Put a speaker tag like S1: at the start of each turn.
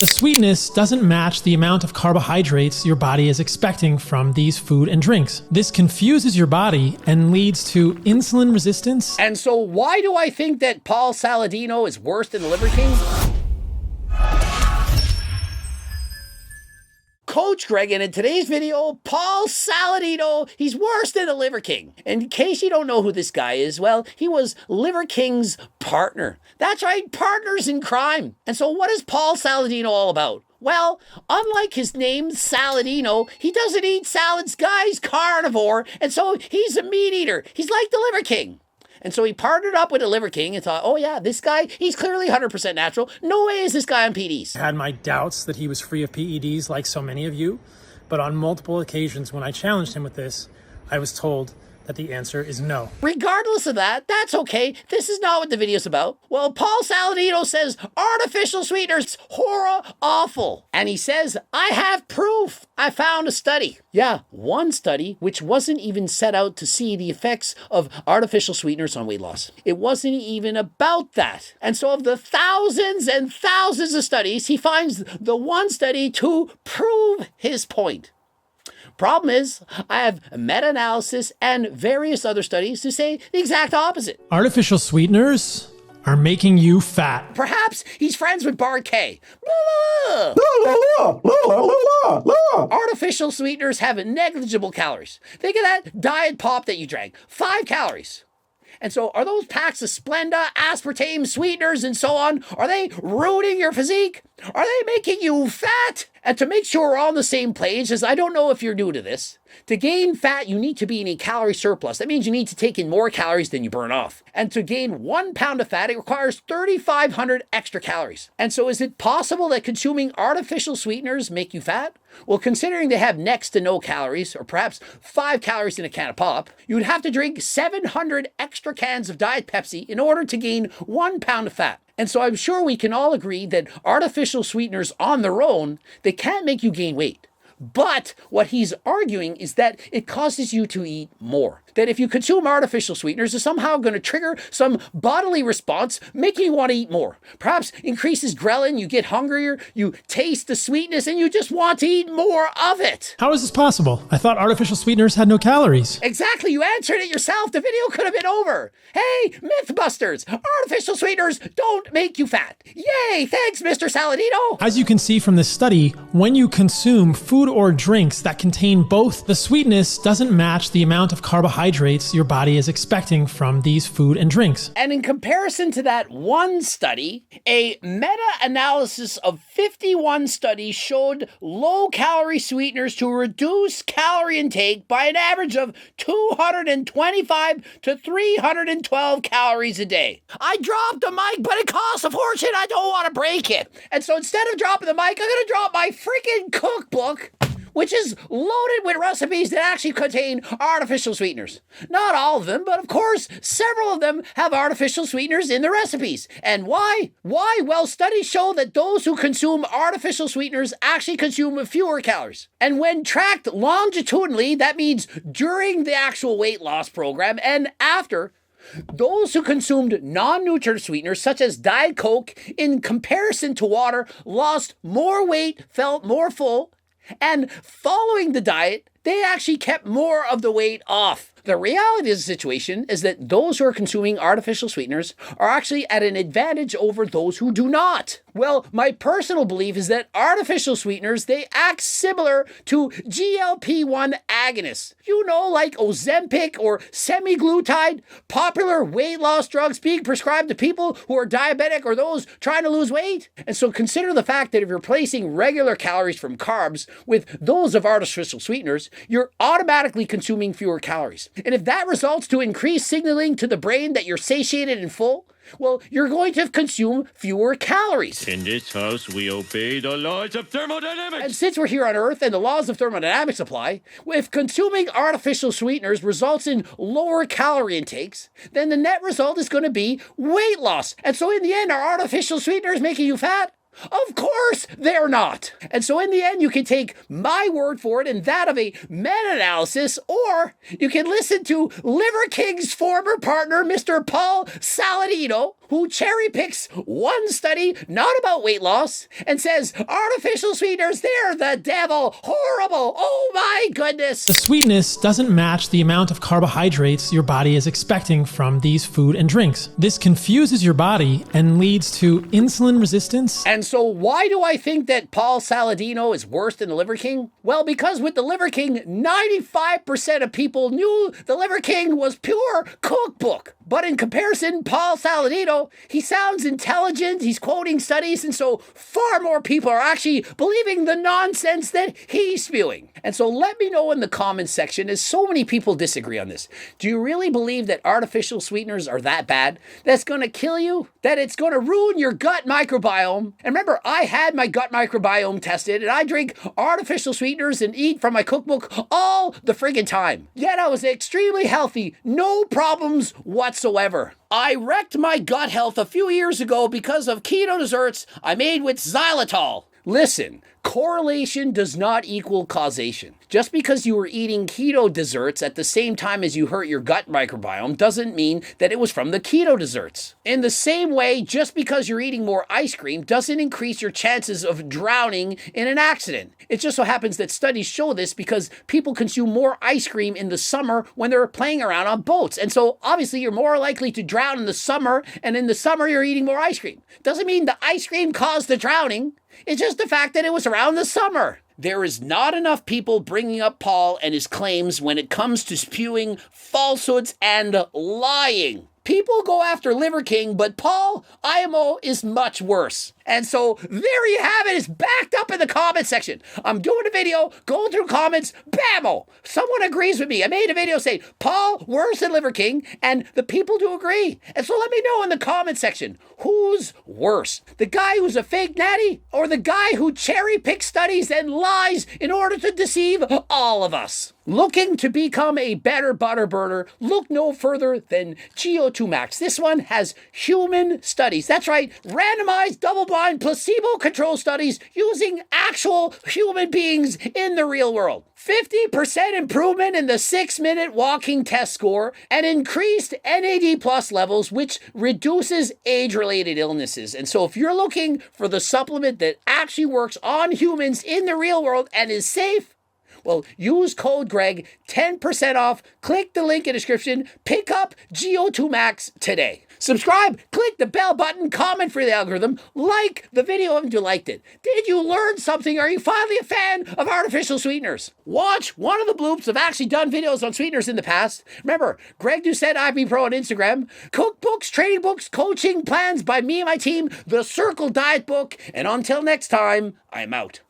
S1: The sweetness doesn't match the amount of carbohydrates your body is expecting from these food and drinks. This confuses your body and leads to insulin resistance.
S2: And so why do I think that Paul Saladino is worse than the Liver King? Coach Greg, and in today's video, Paul Saladino, he's worse than the Liver King. In case you don't know who this guy is, well, he was Liver King's partner. That's right, partners in crime. And so what is Paul Saladino all about? Well, unlike his name, Saladino, he doesn't eat salads, guys, carnivore, and so he's a meat eater. He's like the Liver King. And so he partnered up with the Liver King and thought, oh yeah, this guy, he's clearly 100% natural. No way is this guy on PEDs.
S1: I had my doubts that he was free of PEDs like so many of you, but on multiple occasions when I challenged him with this, I was told that the answer is no.
S2: Regardless of that, that's okay. This is not what the video's about. Well, Paul Saladino says artificial sweeteners, horror awful. And he says, I have proof. I found a study. Yeah, one study which wasn't even set out to see the effects of artificial sweeteners on weight loss. It wasn't even about that. And so of the thousands and thousands of studies, he finds the one study to prove his point. Problem is, I have a meta-analysis and various other studies to say the exact opposite.
S1: Artificial sweeteners are making you fat.
S2: Perhaps he's friends with Bar K. Artificial sweeteners have negligible calories. Think of that diet pop that you drank. 5 calories. And so are those packs of Splenda, aspartame, sweeteners, and so on, are they ruining your physique? Are they making you fat? And to make sure we're all on the same page, as I don't know if you're new to this, to gain fat, you need to be in a calorie surplus. That means you need to take in more calories than you burn off. And to gain 1 pound of fat, it requires 3,500 extra calories. And so is it possible that consuming artificial sweeteners make you fat? Well, considering they have next to no calories, or perhaps 5 calories in a can of pop, you would have to drink 700 extra cans of Diet Pepsi in order to gain 1 pound of fat. And so I'm sure we can all agree that artificial sweeteners on their own, they can't make you gain weight. But what he's arguing is that it causes you to eat more. That if you consume artificial sweeteners, it's somehow going to trigger some bodily response, making you want to eat more. Perhaps increases ghrelin, you get hungrier, you taste the sweetness, and you just want to eat more of it.
S1: How is this possible? I thought artificial sweeteners had no calories.
S2: Exactly, you answered it yourself. The video could have been over. Hey, Mythbusters, artificial sweeteners don't make you fat. Yay, thanks, Mr. Saladino.
S1: As you can see from this study, when you consume food or drinks that contain both, the sweetness doesn't match the amount of carbohydrates your body is expecting from these food and drinks.
S2: And in comparison to that one study, a meta-analysis of 51 studies showed low-calorie sweeteners to reduce calorie intake by an average of 225 to 312 calories a day. I dropped the mic, but it costs a fortune. I don't want to break it. And so instead of dropping the mic, I'm going to drop my freaking cookbook, which is loaded with recipes that actually contain artificial sweeteners. Not all of them, but of course, several of them have artificial sweeteners in the recipes. And why? Why? Well, studies show that those who consume artificial sweeteners actually consume fewer calories. And when tracked longitudinally, that means during the actual weight loss program and after, those who consumed non-nutritive sweeteners such as Diet Coke in comparison to water lost more weight, felt more full, and following the diet, they actually kept more of the weight off. The reality of the situation is that those who are consuming artificial sweeteners are actually at an advantage over those who do not. Well, my personal belief is that artificial sweeteners, they act similar to GLP-1 agonists. You know, like Ozempic or semaglutide, popular weight loss drugs being prescribed to people who are diabetic or those trying to lose weight. And so consider the fact that if you're replacing regular calories from carbs with those of artificial sweeteners, you're automatically consuming fewer calories. And if that results to increased signaling to the brain that you're satiated and full, well, you're going to consume fewer calories.
S3: In this house, we obey the laws of thermodynamics.
S2: And since we're here on Earth and the laws of thermodynamics apply, if consuming artificial sweeteners results in lower calorie intakes, then the net result is going to be weight loss. And so in the end, are artificial sweeteners making you fat? Of course they're not. And so in the end, you can take my word for it and that of a meta-analysis, or you can listen to Liver King's former partner, Mr. Paul Saladino, who cherry picks one study, not about weight loss, and says artificial sweeteners, they're the devil, horrible, oh my goodness.
S1: The sweetness doesn't match the amount of carbohydrates your body is expecting from these food and drinks. This confuses your body and leads to insulin resistance.
S2: And so why do I think that Paul Saladino is worse than the Liver King? Well, because with the Liver King, 95% of people knew the Liver King was pure cookbook. But in comparison, Paul Saladino, he sounds intelligent, he's quoting studies, and so far more people are actually believing the nonsense that he's spewing. And so let me know in the comments section, as so many people disagree on this. Do you really believe that artificial sweeteners are that bad? That's going to kill you? That it's going to ruin your gut microbiome? And remember, I had my gut microbiome tested, and I drink artificial sweeteners and eat from my cookbook all the friggin' time. Yet I was extremely healthy, no problems whatsoever. I wrecked my gut health a few years ago because of keto desserts I made with xylitol. Listen, correlation does not equal causation. Just because you were eating keto desserts at the same time as you hurt your gut microbiome doesn't mean that it was from the keto desserts. In the same way, just because you're eating more ice cream doesn't increase your chances of drowning in an accident. It just so happens that studies show this because people consume more ice cream in the summer when they're playing around on boats. And so obviously you're more likely to drown in the summer, and in the summer you're eating more ice cream. Doesn't mean the ice cream caused the drowning. It's just the fact that it was around the summer. There is not enough people bringing up Paul and his claims when it comes to spewing falsehoods and lying. People go after Liver King, but Paul, IMO, is much worse. And so there you have it. It's backed up in the comment section. I'm doing a video, going through comments, bammo. Someone agrees with me. I made a video saying, Paul, worse than Liver King, and the people do agree. And so let me know in the comment section, who's worse? The guy who's a fake natty, or the guy who cherry picks studies and lies in order to deceive all of us? Looking to become a better butter burner, look no further than GO2 Max. This one has human studies. That's right, randomized, double-blind, placebo-controlled studies using actual human beings in the real world. 50% improvement in the 6-minute walking test score and increased NAD+ levels, which reduces age-related illnesses. And so if you're looking for the supplement that actually works on humans in the real world and is safe, well, use code Greg, 10% off, click the link in the description, pick up GO2 Max today. Subscribe, click the bell button, comment for the algorithm, like the video if you liked it. Did you learn something? Are you finally a fan of artificial sweeteners? Watch one of the bloops. I've actually done videos on sweeteners in the past. Remember, Greg Doucette, IB Pro on Instagram, cookbooks, training books, coaching plans by me and my team, the Circle Diet Book, and until next time, I'm out.